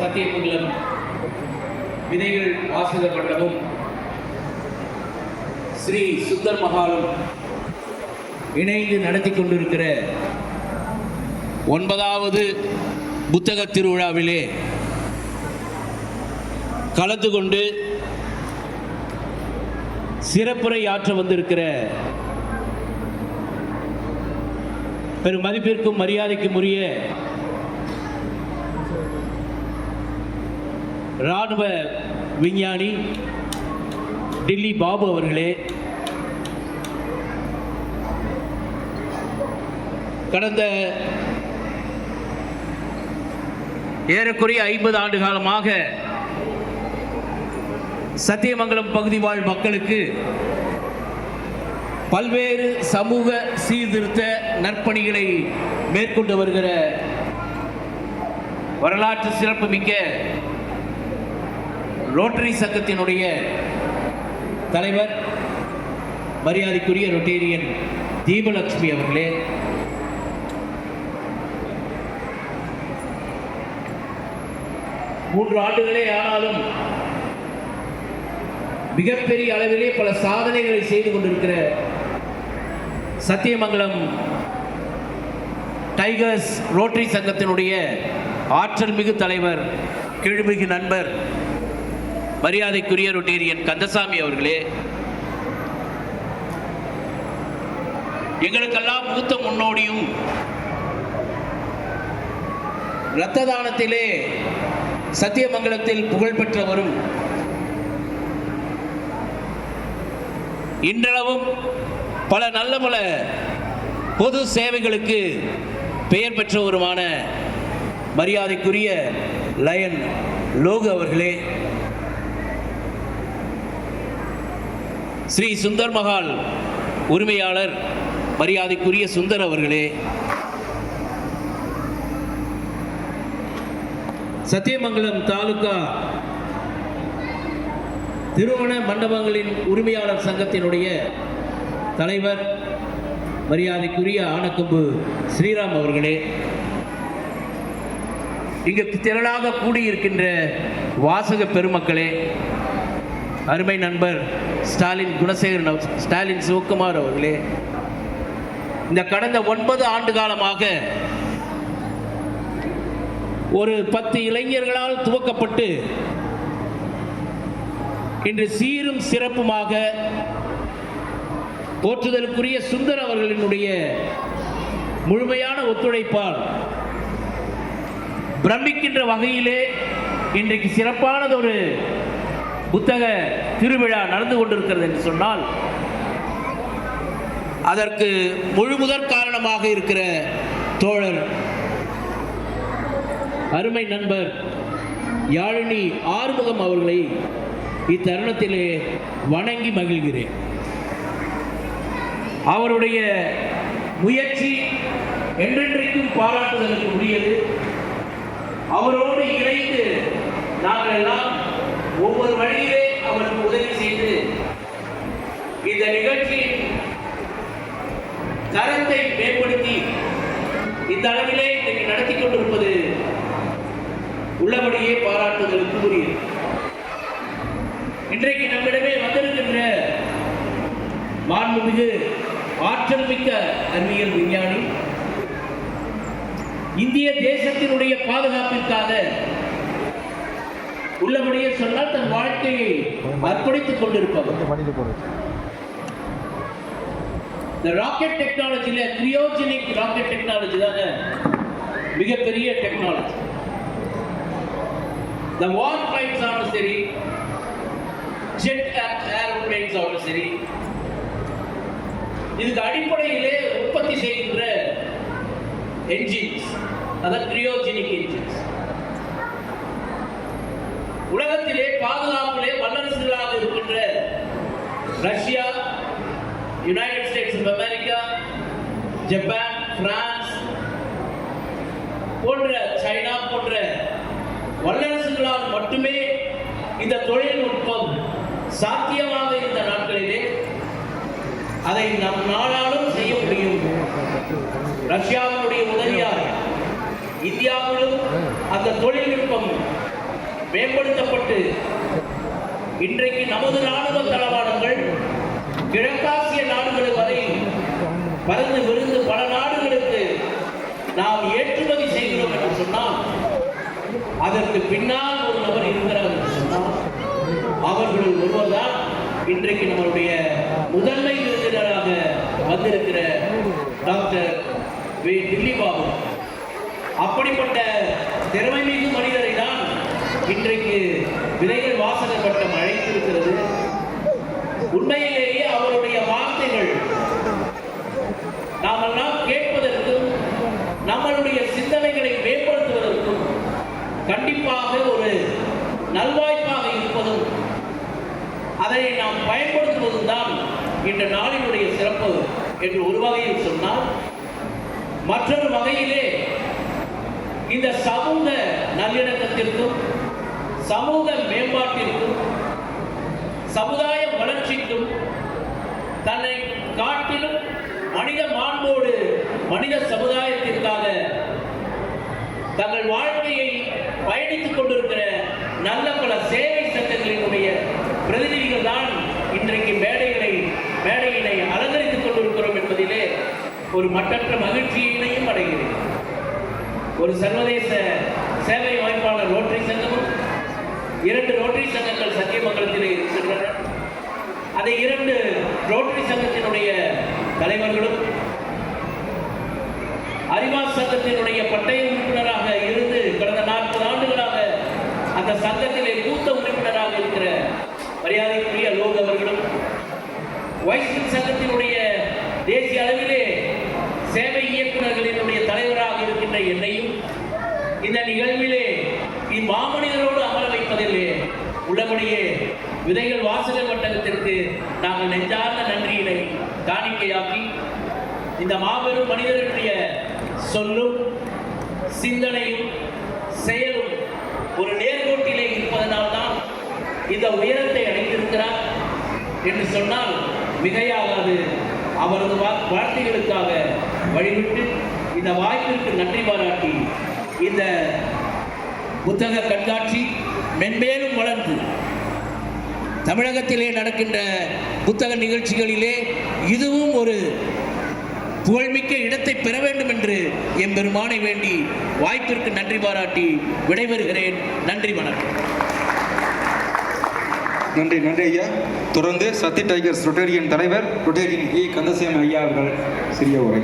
சத்தியமங்கலம் விதைகள் வாசக மண்டபம் ஸ்ரீ சுந்தர் மகாலும் இணைந்து நடத்தி கொண்டிருக்கிற 9வது புத்தக திருவிழாவிலே கலந்து கொண்டு சிறப்புரை ஆற்ற வந்திருக்கிற பெரும் மதிப்பிற்கும் மரியாதைக்கும் உரிய இராணுவ விஞ்ஞானி டில்லி பாபு அவர்களே, கடந்த ஏறக்குறைய 50 ஆண்டு காலமாக சத்தியமங்கலம் பகுதி வாழ் மக்களுக்கு பல்வேறு சமூக சீர்திருத்த நற்பணிகளை மேற்கொண்டு வருகிற வரலாற்று சிறப்புமிக்க ரோட்டரி சங்கத்தினுடைய தலைவர் மரியாதைக்குரிய ரொட்டேரியன் தீபலட்சுமி அவர்களே, மூன்று ஆண்டுகளே ஆனாலும் மிகப்பெரிய அளவிலே பல சாதனைகளை செய்து கொண்டிருக்கிற சத்தியமங்கலம் டைகர்ஸ் ரோட்டரி சங்கத்தினுடைய ஆற்றல் மிகு தலைவர் கீழ்மிகு நண்பர் மரியாதைக்குரிய ரொட்டேரியன் கந்தசாமி அவர்களே, எங்களுக்கெல்லாம் மூத்த முன்னோடியும் இரத்த தானத்திலே சத்தியமங்கலத்தில் புகழ்பெற்றவரும் இன்றளவும் பல நல்ல பல பொது சேவைகளுக்கு பெயர் பெற்றவருமான மரியாதைக்குரிய லயன் லோகு அவர்களே, ஸ்ரீ சுந்தர் மகால் உரிமையாளர் மரியாதைக்குரிய சுந்தர் அவர்களே, சத்தியமங்கலம் தாலுகா திருமண மண்டபங்களின் உரிமையாளர் சங்கத்தினுடைய தலைவர் மரியாதைக்குரிய ஆனக்கம்பு ஸ்ரீராம் அவர்களே, இங்கு திரளாக கூடியிருக்கின்ற வாசக பெருமக்களே, அருமை நண்பர் ஸ்டாலின் சிவகுமார் அவர்களே, இந்த கடந்த 9 ஆண்டு காலமாக ஒரு 10 இளைஞர்களால் துவக்கப்பட்டு இன்று சீரும் சிறப்புமாக போற்றுதலுக்குரிய சுந்தர் அவர்களினுடைய முழுமையான ஒத்துழைப்பால் பிரமிக்கின்ற வகையிலே இன்றைக்கு சிறப்பானது ஒரு புத்தக திருவிழா நடந்து கொண்டிருக்கிறது என்று சொன்னால் அதற்கு முழுமுதற் காரணமாக இருக்கிற தோழர் அருமை நண்பர் யாழினி ஆறுமுகம் அவர்களை இத்தருணத்திலே வணங்கி மகிழ்கிறேன். அவருடைய முயற்சி என்றென்றைக்கும் பாராட்டுதலுக்கு உரியது. அவரோடு இணைந்து நாங்கள் எல்லாம் ஒவ்வொரு வழியிலே அவருக்கு உதவி செய்து இந்த நிகழ்ச்சியின் தரத்தை மேம்படுத்தி இந்த அளவிலே இன்றைக்கு நடத்தி கொண்டிருப்பது உள்ளபடியே பாராட்டுதலுக்கு உரியது. இன்றைக்கு நம்மிடமே வந்திருக்கின்ற மாண்புமிகு ஆற்றல் மிக்க அறிவியல் விஞ்ஞானி, இந்திய தேசத்தினுடைய பாதுகாப்பிற்காக உள்ளபடியே சொன்னால் தன் வாழ்க்கையை அர்ப்பணித்துக் கொண்டிருப்பவர். இந்த ராக்கெட் டெக்னாலஜியில கிரியோஜெனிக் ராக்கெட் டெக்னாலஜி தாங்க மிகப்பெரிய டெக்னாலஜி. இந்த வார் ஃபிளைட்ஸ் ஆன சரி, ஜெட் ஏரோப்ளேன்ஸ் ஆன சரி, இதுக்கு அடிப்படையிலே உற்பத்தி செய்கின்ற என்ஜின்ஸ், அதாவது கிரியோஜெனிக் என்ஜின்ஸ். உலகத்திலே பாதுகாப்பிலே வல்லரசுகளாக இருக்கின்ற Russia, United States of America, Japan, France போன்ற, சைனா போன்ற வல்லரசுகளால் மட்டுமே இந்த தொழில்நுட்பம் சாத்தியமாக இருந்த நாட்களிலே அதை நம் நாளாலும் செய்ய முடியும். ரஷ்யாவினுடைய உதவியால் இந்தியாவிலும் அந்த தொழில்நுட்பம் மேம்படுத்தப்பட்டு இன்றைக்கு நமது ராணுவ தளவாடங்கள் கிழக்காசிய நாடுகள் வரை பறந்து விருந்து பல நாடுகளுக்கு நாம் ஏற்றுமதி செய்கிறோம் என்று சொன்னால் அதற்கு பின்னால் ஒரு நபர் இருக்கிறார் என்று சொன்னால் அவர்கள் ஒருவர்தான் இன்றைக்கு நம்மளுடைய முதன்மை விருந்தினராக வந்திருக்கிற டாக்டர் வி தில்லி பாபு. அப்படிப்பட்ட திறமை மிகு மனிதரை தான் இன்றைக்கு விதைகள் வாசகர் பட்டம் அழைத்திருக்கிறது. உண்மையிலேயே அவருடைய வார்த்தைகள் நாமெல்லாம் கேட்பதற்கும் நம்மளுடைய சிந்தனைகளை மேம்படுத்துவதற்கும் கண்டிப்பாக ஒரு நல்வாய்ப்பாக இருப்பதும் அதை நாம் பயன்படுத்துவதும் தான் இந்த நாளினுடைய சிறப்பு என்று ஒரு வகையில் சொன்னால், மற்றொரு வகையிலே இந்த சமூக நல்லிணக்கத்திற்கும் சமூக மேம்பாட்டிற்கும் சமுதாய வளர்ச்சிக்கும் தன்னை காட்டிலும் மனித மாண்போடு மனித சமுதாயத்திற்காக தங்கள் வாழ்க்கையை பயணித்துக் கொண்டிருக்கிற நல்ல பல சேவை சங்கங்களினுடைய பிரதிநிதிகள் தான் இன்றைக்கு மேடையினை அலங்கரித்துக் கொண்டிருக்கிறோம் என்பதிலே ஒரு மட்டற்ற மகிழ்ச்சியினையும் அடைகிறேன். ஒரு சர்வதேச சேவை வாய்ப்பாளர் ரோட்டரி சங்கமும் 2 ரோட்டரி சங்கங்கள் சத்தியமங்கலத்திலே இருக்கின்றன. அதை 2 ரோட்டரி சங்கத்தினுடைய தலைவர்களும் அறிவாஸ் சங்கத்தினுடைய பட்டய உறுப்பினராக இருந்து கடந்த 40 ஆண்டுகளாக அந்த சங்கத்திலே மூத்த உறுப்பினராக இருக்கிற மரியாதைக்குரிய லோக் அவர்களும், வைஸ்மின் சங்கத்தினுடைய தேசிய அளவிலே சேவை இயக்குநர்களினுடைய தலைவராக இருக்கின்ற என்னையும் இந்த நிகழ்விலே இம்மாமனிதரோடு அமர வைப்பதிலே உள்ளபடியே விதைகள் வாசகர் வட்டத்திற்கு நாங்கள் நெஞ்சார்ந்த நன்றியினை காணிக்கையாக்கி இந்த மாபெரும் மனிதர்களுடைய சொல்லும் சிந்தனையும் செயலும் ஒரு நேர்கோட்டிலே இருப்பதனால்தான் இந்த உயரத்தை அடைந்திருக்கிறார் என்று சொன்னால் மிகையாகாது. அவரது வார்த்தைகளுக்காக வழிவிட்டு இந்த வாய்ப்பிற்கு நன்றி பாராட்டி இந்த புத்தக கண்காட்சி மென்மேலும் வளர்ந்து தமிழகத்திலே நடக்கின்ற புத்தக நிகழ்ச்சிகளிலே இதுவும் ஒரு புகழ்மிக்க இடத்தை பெற வேண்டும் என்று எம்பெருமானை வேண்டி வாய்ப்பிற்கு நன்றி பாராட்டி விடைபெறுகிறேன். நன்றி, வணக்கம். நன்றி ஐயா. தொடர்ந்து சத்தி டைகர்ஸ் ரொட்டேரியன் தலைவர் ரொட்டேரியன் கந்தசாமி ஐயா அவர்கள் சிறிய உரை.